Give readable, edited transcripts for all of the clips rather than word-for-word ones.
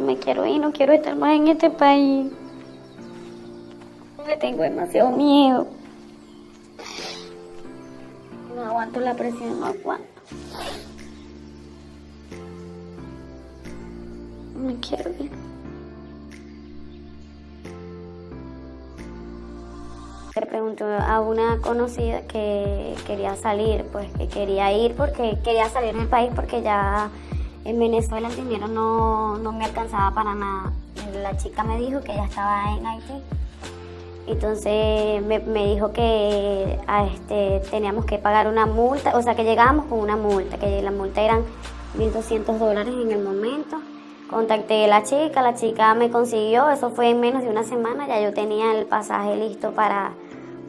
Me quiero ir, no quiero estar más en este país. Le tengo demasiado miedo. No aguanto la presión, no aguanto. Me quiero ir. Le preguntó a una conocida que quería salir, pues que quería ir porque quería salir del país porque ya en Venezuela el dinero no me alcanzaba para nada. La chica me dijo que ella estaba en Haití. Entonces me dijo que teníamos que pagar una multa, o sea que llegábamos con una multa, que la multa eran $1,200 en el momento. Contacté a la chica me consiguió, eso fue en menos de una semana, ya yo tenía el pasaje listo para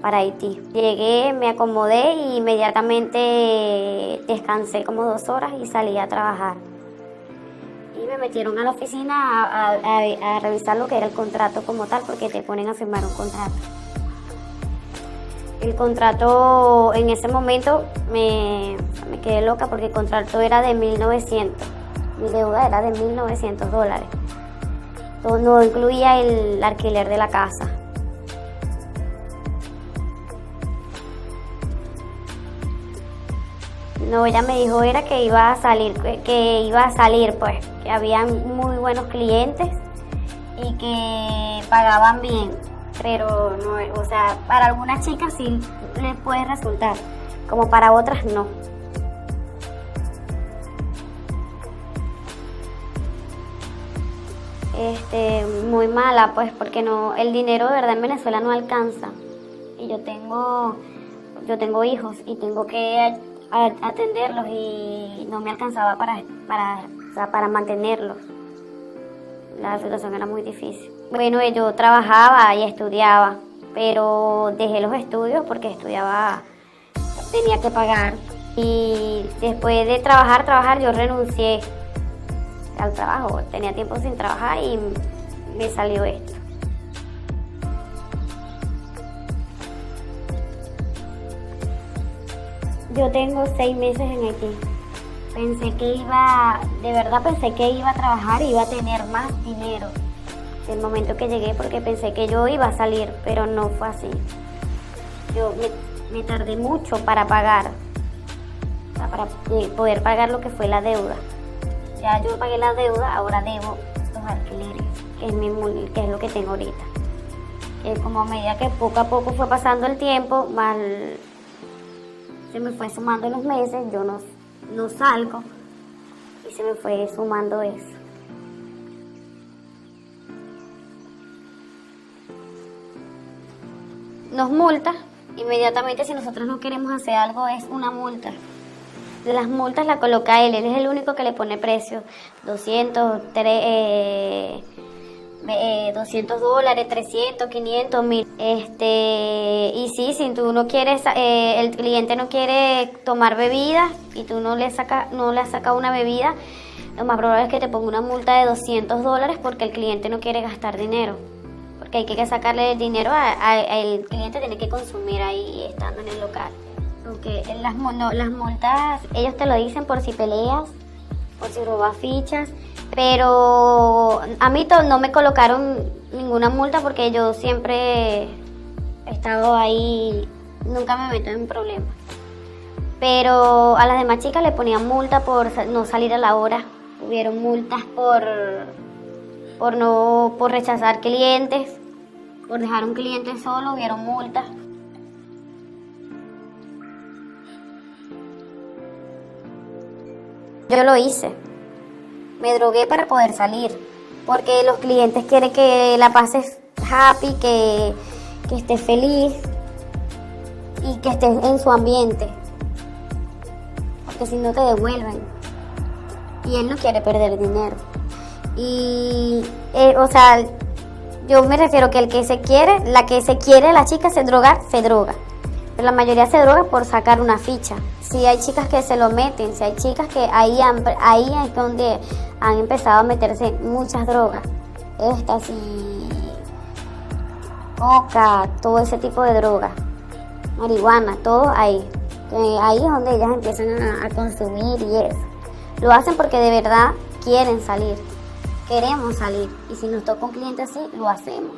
Haití. Llegué, me acomodé y inmediatamente descansé como 2 horas y salí a trabajar. Y me metieron a la oficina a revisar lo que era el contrato como tal, porque te ponen a firmar un contrato. El contrato en ese momento me quedé loca porque el contrato era de 1.900. Mi deuda era de $1.900. No incluía el alquiler de la casa. No, ella me dijo era que iba a salir pues, que habían muy buenos clientes y que pagaban bien, pero no, o sea, para algunas chicas sí les puede resultar, como para otras no. Muy mala pues, porque no, el dinero de verdad en Venezuela no alcanza y yo tengo hijos y tengo que atenderlos y no me alcanzaba para mantenerlos. La situación era muy difícil. Bueno, yo trabajaba y estudiaba, pero dejé los estudios porque tenía que pagar. Y después de trabajar, yo renuncié al trabajo. Tenía tiempo sin trabajar y me salió esto. Yo tengo 6 meses en Haití. De verdad pensé que iba a trabajar y iba a tener más dinero del momento que llegué, porque pensé que yo iba a salir, pero no fue así. Yo me tardé mucho para pagar, o sea, para poder pagar lo que fue la deuda. Ya yo pagué la deuda, ahora debo los alquileres, que es lo que tengo ahorita. Como a medida que poco a poco fue pasando el tiempo, se me fue sumando los meses, yo no salgo y se me fue sumando eso. Nos multa, inmediatamente si nosotros no queremos hacer algo es una multa. De las multas la coloca él es el único que le pone precio, $200, $300, 500, 1000. Y sí, si tú no quieres, el cliente no quiere tomar bebidas y tú no le sacas una bebida, lo más probable es que te ponga una multa de $200 porque el cliente no quiere gastar dinero. Porque hay que sacarle el dinero el cliente tiene que consumir ahí estando en el local. Porque las multas, ellos te lo dicen por si peleas, por si robas fichas. Pero a mí no me colocaron ninguna multa porque yo siempre he estado ahí, nunca me meto en problemas. Pero a las demás chicas le ponían multa por no salir a la hora. Hubieron multas por rechazar clientes, por dejar un cliente solo, hubieron multas. Yo lo hice. Me drogué para poder salir, porque los clientes quieren que la pases happy, que estés feliz y que estés en su ambiente, porque si no te devuelven y él no quiere perder dinero. Y o sea, yo me refiero que la chica se droga, pero la mayoría se droga por sacar una ficha. Si hay chicas que se lo meten, si hay chicas que ahí es donde han empezado a meterse muchas drogas, éxtasis, coca, todo ese tipo de drogas, marihuana, todo ahí. Ahí es donde ellas empiezan a consumir y eso. Lo hacen porque de verdad quieren salir. queremos salir. Y si nos toca un cliente así, lo hacemos.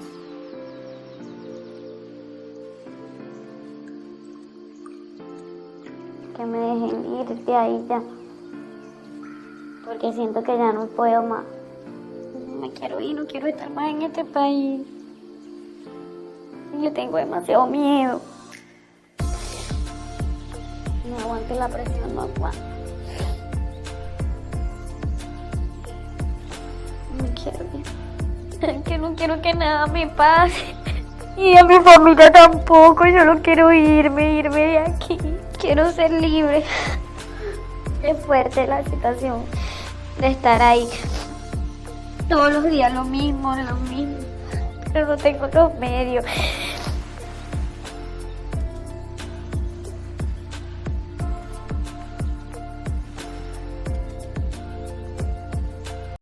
Que me dejen ir de ahí ya. Porque siento que ya no puedo más. Me quiero ir, no quiero estar más en este país. Yo tengo demasiado miedo. No aguanto la presión, no aguanto. Me quiero ir. Que no quiero que nada me pase. Y a mi familia tampoco. Yo no quiero irme de aquí. Quiero ser libre. Es fuerte la situación de estar ahí. Todos los días lo mismo. Pero no tengo los medios.